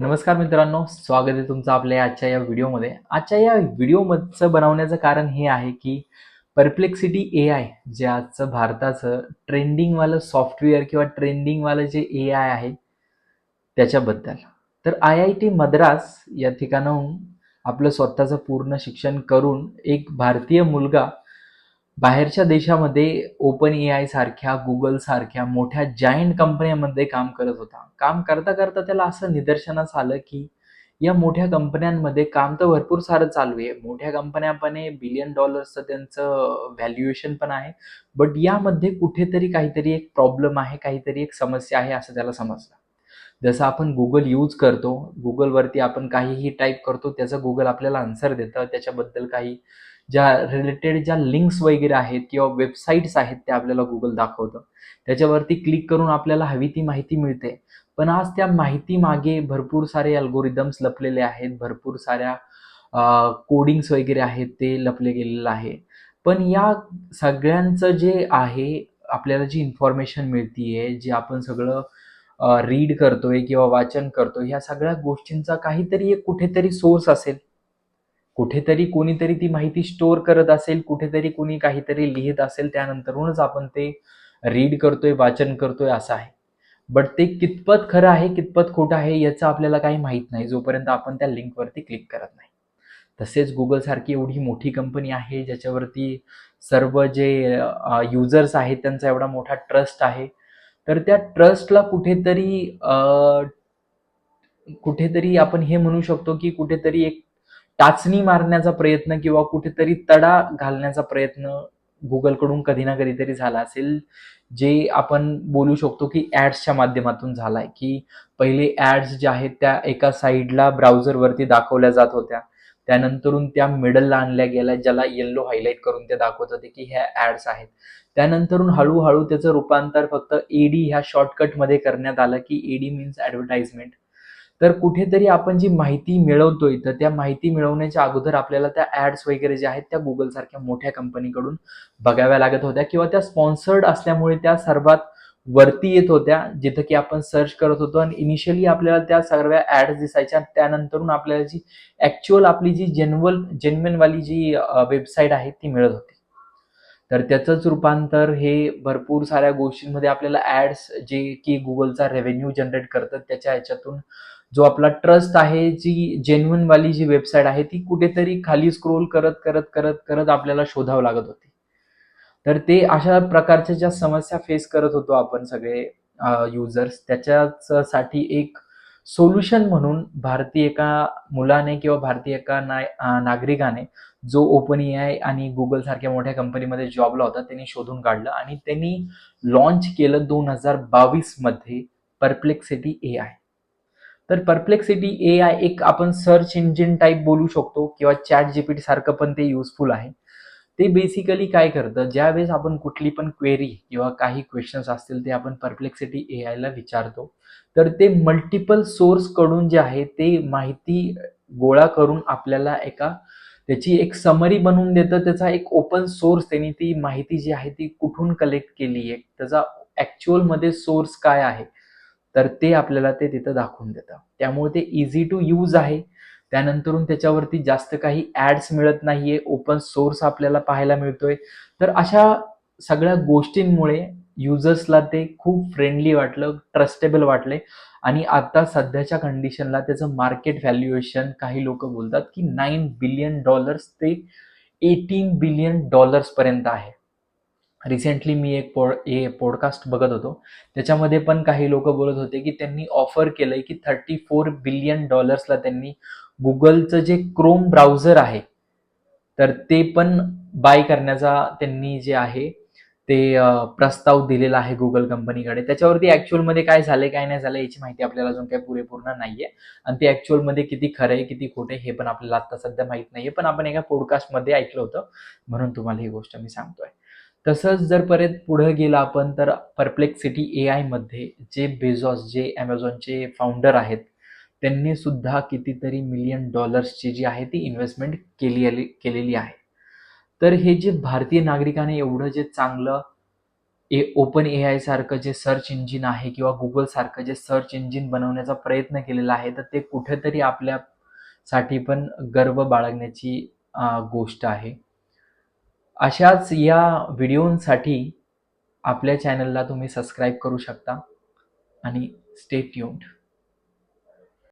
नमस्कार मित्रांनो, स्वागत आहे तुमचं आपल्या आजच्या या व्हिडिओमध्ये. आजच्या या व्हिडिओमधचं बनवण्याचं कारण हे आहे की परप्लेक्सिटी AI जे आजचं भारताचं ट्रेंडिंगवालं सॉफ्टवेअर किंवा ट्रेंडिंगवालं जे AI आहे त्याच्याबद्दल. तर IIT मद्रास या ठिकाणाहून आपलं स्वतःचं पूर्ण शिक्षण करून एक भारतीय मुलगा बाहेरच्या देशामध्ये ओपन AI सारख्या, Google सारख्या मोठ्या जायंट कंपन्यांमध्ये काम करत होता. काम करता करता त्याला असं निदर्शनास आलं की या मोठ्या कंपन्यांमध्ये काम तर भरपूर सारं चालू आहे. मोठ्या कंपन्या पण आहे, बिलियन डॉलर्सचं त्यांचं व्हॅल्युएशन पण आहे. बट यामध्ये कुठेतरी काहीतरी एक प्रॉब्लेम आहे, काहीतरी एक समस्या आहे असं त्याला समजलं. जसं आपण Google यूज करतो, Googleवरती आपण काहीही टाइप करतो, त्याचं Google आपल्याला आन्सर देतं. त्याच्याबद्दल काही ज्या रिलेटेड ज्या लिंक्स वगैरे आहेत किंवा वेबसाईट्स आहेत त्या आपल्याला Google दाखवतं. त्याच्यावरती क्लिक करून आपल्याला हवी ती माहिती मिळते. पण आज त्या माहितीमागे भरपूर सारे अल्गोरिदम्स लपलेले आहेत, भरपूर साऱ्या कोडिंग्स वगैरे आहेत ते लपले गेलेलं आहे. पण या सगळ्यांचं जे आहे, आपल्याला जी इन्फॉर्मेशन मिळतीये, जे आपण सगळं रीड करतोय किंवा वाचन करतोय, ह्या सगळ्या गोष्टींचा काहीतरी एक कुठेतरी सोर्स असेल. कुठेतरी कोणीतरी ती माहिती स्टोअर करत असेल, कुठेतरी कोणी काहीतरी लिहित असेल, त्यानंतरूनच आपण ते रीड करतोय, वाचन करतोय असं आहे. बट ते कितपत खरं आहे, कितपत खोटं आहे याचं आपल्याला काही माहीत नाही, जोपर्यंत आपण त्या लिंकवरती क्लिक करत नाही. तसेच Google सारखी एवढी मोठी कंपनी आहे, ज्याच्यावरती सर्व जे युजर्स आहेत त्यांचा एवढा मोठा ट्रस्ट आहे. तर त्या ट्रस्टला कुठेतरी आपण हे म्हणू शकतो की कुठेतरी एक टाचणी मारण्याचा प्रयत्न किंवा कुठेतरी तडा घालण्याचा प्रयत्न Googleकडून कधी ना कधीतरी झाला असेल. जे आपण बोलू शकतो की ॲड्सच्या माध्यमातून झालाय, की पहिले ॲड्स ज्या आहेत त्या एका साइडला ब्राउझरवरती दाखवल्या जात होत्या. त्यानंतरून त्या मिडलला आणल्या गेल्या, ज्याला येलो हायलाइट करून ते दाखवत होते की ह्या ॲड्स आहेत. त्यानंतरून हळूहळू त्याचं रूपांतर फक्त AD ह्या शॉर्टकटमध्ये करण्यात आलं, की AD मीन्स ॲडव्हर्टाइजमेंट. तर कुठेतरी आपण जी माहिती मिळवतोय, तर त्या माहिती मिळवण्याच्या अगोदर आपल्याला त्या ॲड्स वगैरे ज्या आहेत त्या Google सारख्या मोठ्या कंपनीकडून बघाव्या लागत होत्या किंवा त्या स्पॉन्सर्ड असल्यामुळे त्या सर्वात वरती येत होत्या, जिथं की आपण सर्च करत होतो आणि इनिशियली आपल्याला त्या सर्व ॲड्स दिसायच्या. त्यानंतरून आपल्याला जी ॲक्चुअल आपली जी जेन्युइन वाली जी वेबसाईट आहे ती मिळत होती. तर त्याचंच रूपांतर हे भरपूर साऱ्या गोष्टींमध्ये आपल्याला ॲड्स जे की Googleचा रेव्हेन्यू जनरेट करतात त्याच्या ह्याच्यातून जो आपला ट्रस्ट आहे, जी जेन्युइन वाली जी वेबसाईट आहे ती कुठेतरी खाली स्क्रोल करत आपल्याला शोधावं लागत होती. तर ते अशा प्रकारच्या ज्या समस्या फेस करत होतो आपण सगळे युजर्स, त्याच्यासाठी एक सोल्युशन म्हणून भारतीय एका मुलाने किंवा भारतीय एका नागरिकाने जो ओपन AI आणि Google सारख्या मोठ्या कंपनीमध्ये जॉबला होता, त्यांनी शोधून काढलं आणि त्यांनी लॉन्च केलं 2022 मध्ये परप्लेक्सिटी AI. तर परप्लेक्सिटी AI एक आपण सर्च इंजिन टाइप बोलू शकतो किंवा ChatGPT सारखं पण ते युजफुल आहे. ते बेसिकली काय करतं, ज्यावेळेस आपण कुठली पण क्वेरी किंवा काही क्वेश्चन्स असतील ते आपण परप्लेक्सिटी AIला विचारतो, तर ते मल्टिपल सोर्सकडून जे आहे ते माहिती गोळा करून आपल्याला त्याची एक समरी बनवून देतं. त्याचा एक ओपन सोर्स, त्यांनी ती माहिती जी आहे ती कुठून कलेक्ट केली आहे, त्याचा ॲक्चुअलमध्ये सोर्स काय आहे, तर ते आपल्याला ते तिथं दाखवून देतं. त्यामुळे ते इझी टू यूज आहे. त्यानंतरून त्याच्यावरती जास्त काही ॲड्स मिळत नाहीये, ओपन सोर्स आपल्याला पाहायला मिळतोय. तर अशा सगळ्या गोष्टींमुळे युजर्सला ते खूप फ्रेंडली वाटलं, ट्रस्टेबल वाटले आणि आता सध्याच्या कंडिशनला त्याचं मार्केट व्हॅल्युएशन काही लोकं बोलतात की $9 बिलियन ते $18 बिलियन पर्यंत आहे. रिसेंटली मी एक पॉडकास्ट बघत होतो. त्याच्यामध्ये पण काही लोकं बोलत होते की त्यांनी ऑफर केलंय की $34 बिलियन ला त्यांनी Googleचं जे क्रोम ब्राउझर आहे, तर ते पण बाय करण्याचा त्यांनी जे आहे ते प्रस्ताव दिलेला आहे Google कंपनीकडे. त्याच्यावरती ॲक्चुअलमध्ये काय झालंय, काय नाही झालंय याची माहिती आपल्याला अजून काही पुरेपूर्ण नाहीये आणि ते ॲक्चुअलमध्ये किती खरं आहे, किती खोटं आहे हे पण आपल्याला आता सध्या माहीत नाहीये. पण आपण एका पॉडकास्टमध्ये ऐकलं होतं, म्हणून तुम्हाला ही गोष्ट मी सांगतोय. तसंच जर परत पुढे गेलं आपण तर परप्लेक्सिटी AI मध्ये जे बेझॉस, जे Amazonचे फाउंडर आहेत, त्यांनी सुद्धा कितीतरी मिलियन डॉलर्सची जी आहे ती इन्व्हेस्टमेंट केलेली आहे. तर हे जे भारतीय नागरिकाने एवढं जे चांगलं ओपन AI सारखं जे सर्च इंजिन आहे किंवा Google सारखं जे सर्च इंजिन बनवण्याचा प्रयत्न केलेला आहे, तर ते कुठेतरी आपल्यासाठी पण गर्व बाळगण्याची गोष्ट आहे. अशाच या व्हिडिओंसाठी आपल्या चॅनलला तुम्ही सबस्क्राईब करू शकता आणि स्टे ट्यून्ड.